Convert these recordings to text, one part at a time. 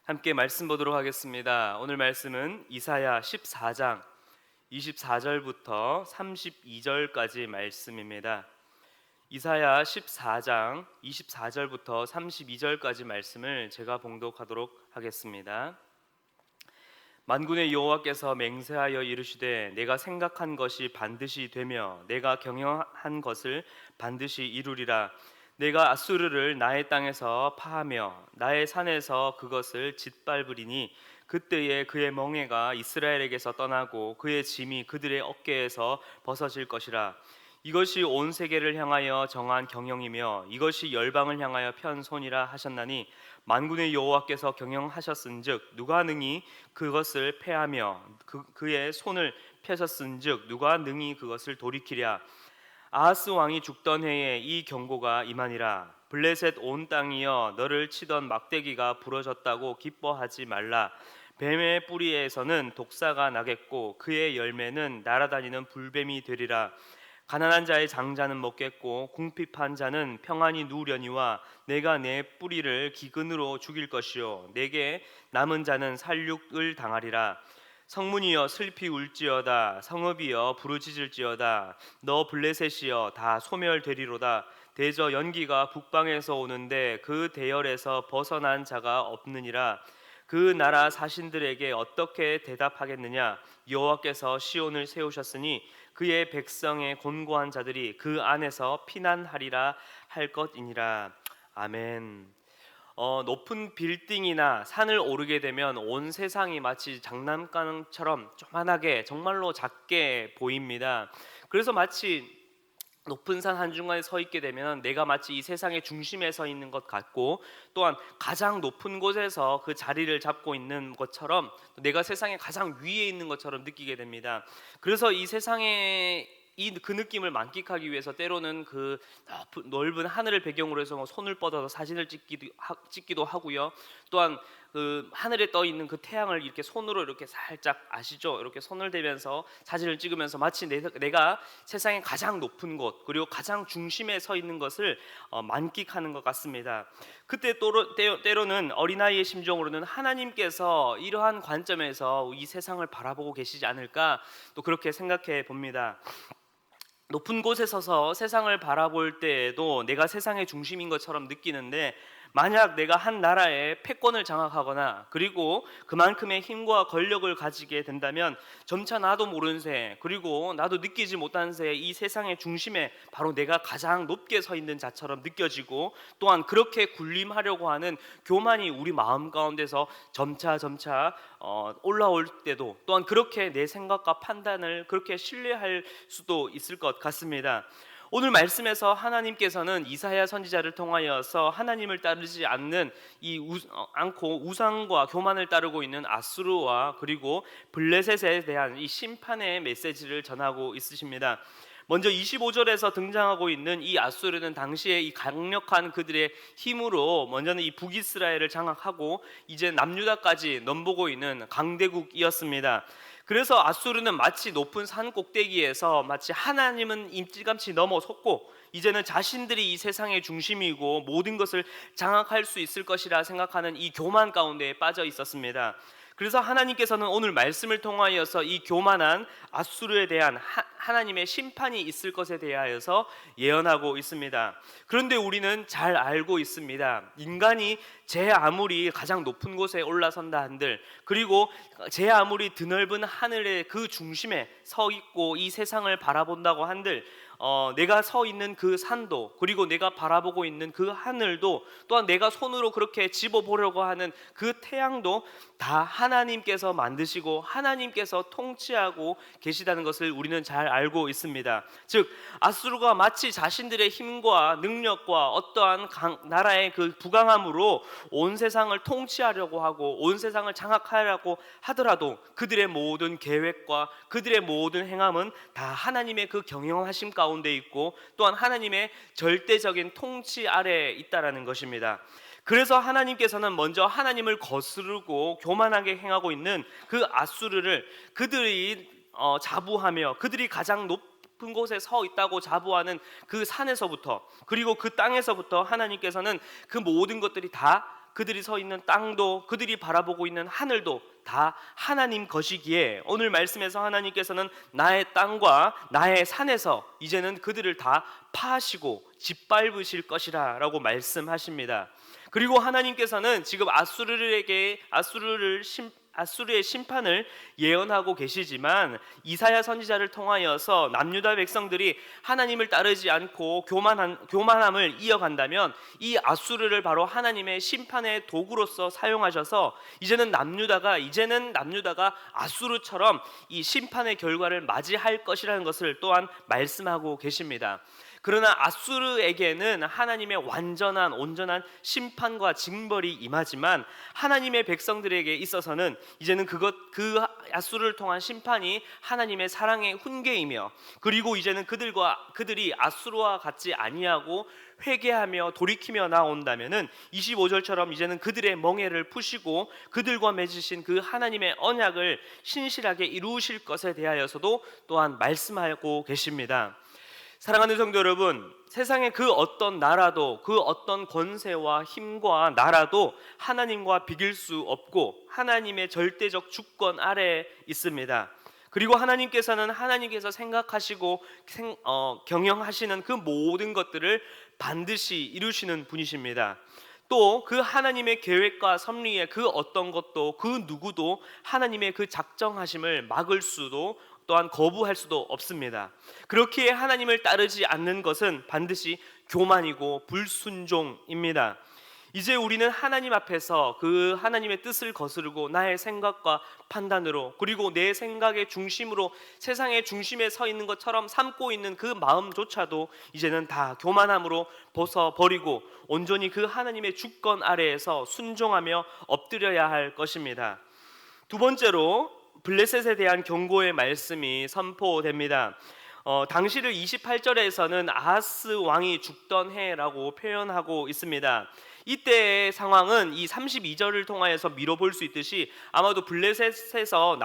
함께 말씀 보도록 하겠습니다. 오늘 말씀은 이사야 14장 24절부터 32절까지 말씀입니다. 이사야 14장 24절부터 32절까지 말씀을 제가 봉독하도록 하겠습니다. 만군의 여호와께서 맹세하여 이르시되 내가 생각한 것이 반드시 되며 내가 경영한 것을 반드시 이루리라. 내가 아수르를 나의 땅에서 파하며 나의 산에서 그것을 짓밟으리니 그때에 그의 멍에가 이스라엘에게서 떠나고 그의 짐이 그들의 어깨에서 벗어질 것이라. 이것이 온 세계를 향하여 정한 경영이며 이것이 열방을 향하여 편 손이라 하셨나니 만군의 여호와께서 경영하셨은즉 누가 능히 그것을 패하며 그의 손을 펴셨은즉 누가 능히 그것을 돌이키랴. 아하스 왕이 죽던 해에 이 경고가 임하니라. 블레셋 온 땅이여 너를 치던 막대기가 부러졌다고 기뻐하지 말라. 뱀의 뿌리에서는 독사가 나겠고 그의 열매는 날아다니는 불뱀이 되리라. 가난한 자의 장자는 먹겠고 궁핍한 자는 평안히 누우려니와 내가 내 뿌리를 기근으로 죽일 것이요 내게 남은 자는 살육을 당하리라. 성문이여 슬피 울지어다. 성읍이여 부르짖을지어다. 너 블레셋이여 다 소멸되리로다. 대저 연기가 북방에서 오는데 그 대열에서 벗어난 자가 없느니라. 그 나라 사신들에게 어떻게 대답하겠느냐. 여호와께서 시온을 세우셨으니 그의 백성의 곤고한 자들이 그 안에서 피난하리라 할 것이니라. 아멘. 높은 빌딩이나 산을 오르게 되면 온 세상이 마치 장난감처럼 조만하게 정말로 작게 보입니다. 그래서 마치 높은 산 한중간에 서 있게 되면 내가 마치 이 세상의 중심에 서 있는 것 같고 또한 가장 높은 곳에서 그 자리를 잡고 있는 것처럼 내가 세상의 가장 위에 있는 것처럼 느끼게 됩니다. 그래서 이 세상에 그 느낌을 만끽하기 위해서 때로는 그 넓은 하늘을 배경으로 해서 손을 뻗어서 사진을 찍기도 하고요. 또한 그 하늘에 떠 있는 그 태양을 이렇게 손으로 이렇게 살짝 아시죠? 이렇게 손을 대면서 사진을 찍으면서 마치 내가 세상의 가장 높은 곳 그리고 가장 중심에 서 있는 것을 만끽하는 것 같습니다. 그때 때로는 어린아이의 심정으로는 하나님께서 이러한 관점에서 이 세상을 바라보고 계시지 않을까 또 그렇게 생각해 봅니다. 높은 곳에 서서 세상을 바라볼 때에도 내가 세상의 중심인 것처럼 느끼는데 만약 내가 한 나라의 패권을 장악하거나 그리고 그만큼의 힘과 권력을 가지게 된다면 점차 나도 모르는 새 그리고 나도 느끼지 못한 새 이 세상의 중심에 바로 내가 가장 높게 서 있는 자처럼 느껴지고 또한 그렇게 군림하려고 하는 교만이 우리 마음 가운데서 점차 올라올 때도 또한 그렇게 내 생각과 판단을 그렇게 신뢰할 수도 있을 것 같습니다. 오늘 말씀에서 하나님께서는 이사야 선지자를 통하여서 하나님을 따르지 않고 우상과 교만을 따르고 있는 아수르와 그리고 블레셋에 대한 이 심판의 메시지를 전하고 있으십니다. 먼저 25절에서 등장하고 있는 이 아수르는 당시에 이 강력한 그들의 힘으로 먼저는 이 북이스라엘을 장악하고 이제 남유다까지 넘보고 있는 강대국이었습니다. 그래서 아수르는 마치 높은 산 꼭대기에서 마치 하나님은 일찌감치 넘어섰고 이제는 자신들이 이 세상의 중심이고 모든 것을 장악할 수 있을 것이라 생각하는 이 교만 가운데 빠져 있었습니다. 그래서 하나님께서는 오늘 말씀을 통하여서 이 교만한 아수르에 대한 하나님의 심판이 있을 것에 대하여서 예언하고 있습니다. 그런데 우리는 잘 알고 있습니다. 인간이 제 아무리 가장 높은 곳에 올라선다 한들 그리고 제 아무리 드넓은 하늘의 그 중심에 서 있고 이 세상을 바라본다고 한들 내가 서 있는 그 산도 그리고 내가 바라보고 있는 그 하늘도 또한 내가 손으로 그렇게 집어보려고 하는 그 태양도 다 하나님께서 만드시고 하나님께서 통치하고 계시다는 것을 우리는 잘 알고 있습니다. 즉 아수르가 마치 자신들의 힘과 능력과 어떠한 나라의 그 부강함으로 온 세상을 통치하려고 하고 온 세상을 장악하려고 하더라도 그들의 모든 계획과 그들의 모든 행함은 다 하나님의 그 경영하심 가운데 있고 또한 하나님의 절대적인 통치 아래에 있다라는 것입니다. 그래서 하나님께서는 먼저 하나님을 거스르고 교만하게 행하고 있는 그 아수르를 그들이 자부하며 그들이 가장 높은 곳에 서 있다고 자부하는 그 산에서부터 그리고 그 땅에서부터 하나님께서는 그 모든 것들이 다 그들이 서 있는 땅도, 그들이 바라보고 있는 하늘도 다 하나님 것이기에 오늘 말씀에서 하나님께서는 나의 땅과 나의 산에서 이제는 그들을 다 파하시고 짓밟으실 것이라 라고 말씀하십니다. 그리고 하나님께서는 지금 아수르의 심판을 예언하고 계시지만 이사야 선지자를 통하여서 남유다 백성들이 하나님을 따르지 않고 교만함을 이어간다면 이 아수르를 바로 하나님의 심판의 도구로서 사용하셔서 이제는 남유다가 아수르처럼 이 심판의 결과를 맞이할 것이라는 것을 또한 말씀하고 계십니다. 그러나 아수르에게는 하나님의 온전한 심판과 징벌이 임하지만 하나님의 백성들에게 있어서는 이제는 그 아수르를 통한 심판이 하나님의 사랑의 훈계이며, 그리고 이제는 그들이 아수르와 같지 아니하고 회개하며 돌이키며 나온다면은 25절처럼 이제는 그들의 멍에를 푸시고 그들과 맺으신 그 하나님의 언약을 신실하게 이루실 것에 대하여서도 또한 말씀하고 계십니다. 사랑하는 성도 여러분, 세상의 그 어떤 나라도, 그 어떤 권세와 힘과 나라도 하나님과 비길 수 없고 하나님의 절대적 주권 아래에 있습니다. 그리고 하나님께서 생각하시고 경영하시는 그 모든 것들을 반드시 이루시는 분이십니다. 또 그 하나님의 계획과 섭리의 그 어떤 것도, 그 누구도 하나님의 그 작정하심을 막을 수도 또한 거부할 수도 없습니다. 그렇기에 하나님을 따르지 않는 것은 반드시 교만이고 불순종입니다. 이제 우리는 하나님 앞에서 그 하나님의 뜻을 거스르고 나의 생각과 판단으로, 그리고 내 생각의 중심으로 세상의 중심에 서 있는 것처럼 삼고 있는 그 마음조차도 이제는 다 교만함으로 벗어버리고 온전히 그 하나님의 주권 아래에서 순종하며 엎드려야 할 것입니다. 두 번째로 블레셋에 대한 경고의 말씀이 선포됩니다. 당시를 28절에서는 아하스 왕이 죽던 해라고 표현하고 있습니다. 이때의 상황은 이 32절을 통하여서 미뤄볼 수 있듯이 아마도 블레셋에서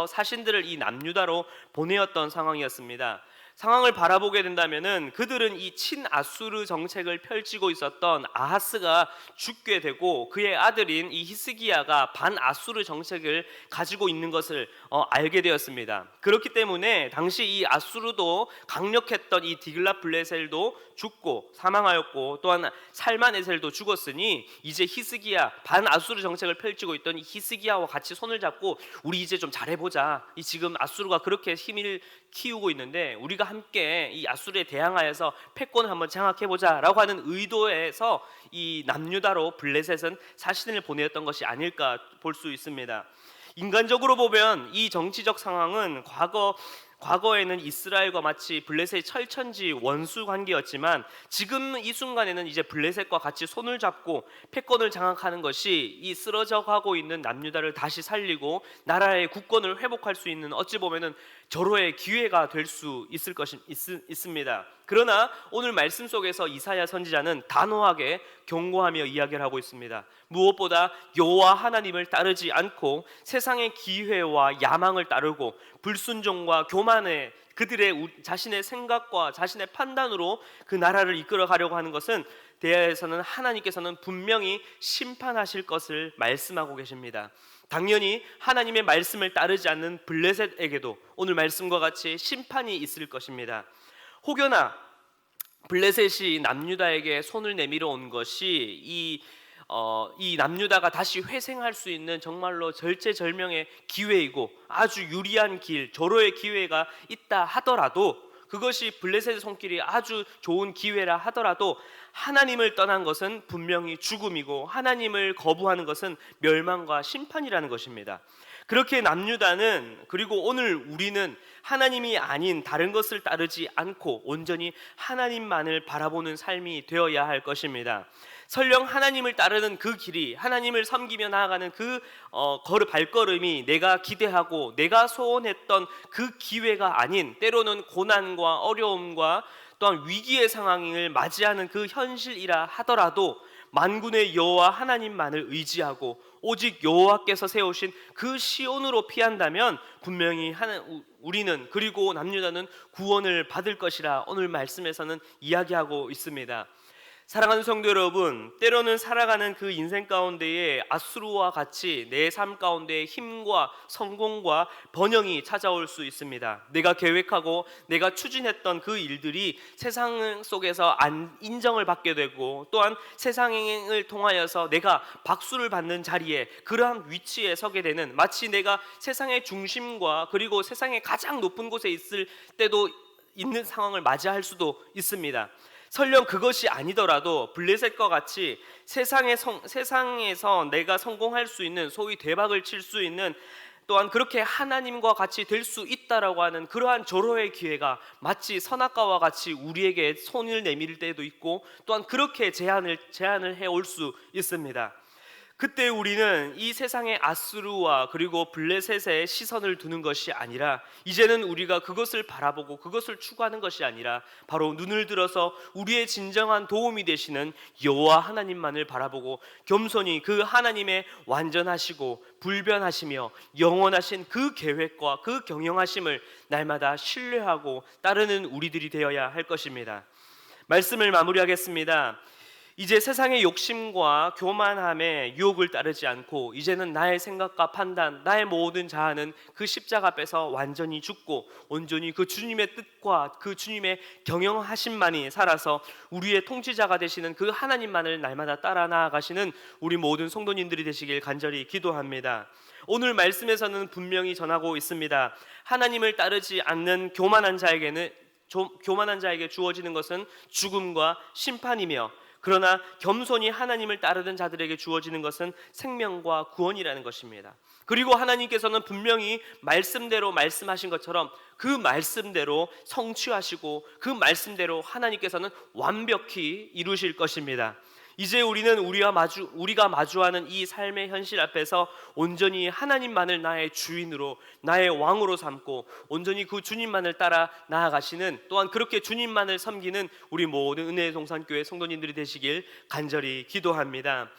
사신들을 이 남유다로 보내었던 상황이었습니다. 상황을 바라보게 된다면은 그들은 이 친아수르 정책을 펼치고 있었던 아하스가 죽게 되고 그의 아들인 이 히스기야가 반아수르 정책을 가지고 있는 것을 알게 되었습니다. 그렇기 때문에 당시 이 아수르도 강력했던 이 디글랏블레셀도 죽고 사망하였고, 또한 살만에셀도 죽었으니 이제 히스기야, 반아수르 정책을 펼치고 있던 이 히스기야와 같이 손을 잡고 우리 이제 좀 잘해보자. 이 지금 아수르가 그렇게 힘을 키우고 있는데 우리가 함께 이 아수르에 대항하여서 패권을 한번 장악해보자 라고 하는 의도에서 이 남유다로 블레셋은 사신을 보내었던 것이 아닐까 볼 수 있습니다. 인간적으로 보면 이 정치적 상황은 과거에는 이스라엘과 마치 블레셋의 철천지 원수 관계였지만 지금 이 순간에는 이제 블레셋과 같이 손을 잡고 패권을 장악하는 것이 이 쓰러져 가고 있는 남유다를 다시 살리고 나라의 국권을 회복할 수 있는, 어찌 보면은 절호의 기회가 될 수 있습니다. 그러나 오늘 말씀 속에서 이사야 선지자는 단호하게 경고하며 이야기를 하고 있습니다. 무엇보다 여호와 하나님을 따르지 않고 세상의 기회와 야망을 따르고 불순종과 교만에 자신의 생각과 자신의 판단으로 그 나라를 이끌어 가려고 하는 것은 대하여서는 하나님께서는 분명히 심판하실 것을 말씀하고 계십니다. 당연히 하나님의 말씀을 따르지 않는 블레셋에게도 오늘 말씀과 같이 심판이 있을 것입니다. 혹여나 블레셋이 남유다에게 손을 내밀어 온 것이 이 남유다가 다시 회생할 수 있는 정말로 절체절명의 기회이고 아주 유리한 길, 절호의 기회가 있다 하더라도, 그것이 블레셋의 손길이 아주 좋은 기회라 하더라도 하나님을 떠난 것은 분명히 죽음이고 하나님을 거부하는 것은 멸망과 심판이라는 것입니다. 그렇게 남유다는, 그리고 오늘 우리는 하나님이 아닌 다른 것을 따르지 않고 온전히 하나님만을 바라보는 삶이 되어야 할 것입니다. 설령 하나님을 따르는 그 길이, 하나님을 섬기며 나아가는 그 발걸음이 내가 기대하고 내가 소원했던 그 기회가 아닌, 때로는 고난과 어려움과 또한 위기의 상황을 맞이하는 그 현실이라 하더라도 만군의 여호와 하나님만을 의지하고 오직 여호와께서 세우신 그 시온으로 피한다면 분명히 우리는, 그리고 남유다는 구원을 받을 것이라 오늘 말씀에서는 이야기하고 있습니다. 사랑하는 성도 여러분, 때로는 살아가는 그 인생 가운데에 앗수르와 같이 내 삶 가운데 힘과 성공과 번영이 찾아올 수 있습니다. 내가 계획하고 내가 추진했던 그 일들이 세상 속에서 안 인정을 받게 되고, 또한 세상을 통하여서 내가 박수를 받는 자리에, 그러한 위치에 서게 되는, 마치 내가 세상의 중심과 그리고 세상의 가장 높은 곳에 있을 때도 있는 상황을 맞이할 수도 있습니다. 설령 그것이 아니더라도 블레셋과 같이 세상에서 내가 성공할 수 있는, 소위 대박을 칠 수 있는, 또한 그렇게 하나님과 같이 될 수 있다라고 하는 그러한 절호의 기회가 마치 선악과와 같이 우리에게 손을 내밀 때도 있고, 또한 그렇게 제안을 해올 수 있습니다. 그때 우리는 이 세상의 아수르와 그리고 블레셋의 시선을 두는 것이 아니라, 이제는 우리가 그것을 바라보고 그것을 추구하는 것이 아니라 바로 눈을 들어서 우리의 진정한 도움이 되시는 여호와 하나님만을 바라보고 겸손히 그 하나님의 완전하시고 불변하시며 영원하신 그 계획과 그 경영하심을 날마다 신뢰하고 따르는 우리들이 되어야 할 것입니다. 말씀을 마무리하겠습니다. 이제 세상의 욕심과 교만함의 유혹을 따르지 않고, 이제는 나의 생각과 판단, 나의 모든 자아는 그 십자가 앞에서 완전히 죽고 온전히 그 주님의 뜻과 그 주님의 경영하심만이 살아서 우리의 통치자가 되시는 그 하나님만을 날마다 따라 나아가시는 우리 모든 성도님들이 되시길 간절히 기도합니다. 오늘 말씀에서는 분명히 전하고 있습니다. 하나님을 따르지 않는 교만한 자에게 주어지는 것은 죽음과 심판이며, 그러나 겸손히 하나님을 따르는 자들에게 주어지는 것은 생명과 구원이라는 것입니다. 그리고 하나님께서는 분명히 말씀대로 말씀하신 것처럼 그 말씀대로 성취하시고, 그 말씀대로 하나님께서는 완벽히 이루실 것입니다. 이제 우리는 우리가 마주하는 이 삶의 현실 앞에서 온전히 하나님만을 나의 주인으로, 나의 왕으로 삼고 온전히 그 주님만을 따라 나아가시는, 또한 그렇게 주님만을 섬기는 우리 모든 은혜의 동산교회 성도님들이 되시길 간절히 기도합니다.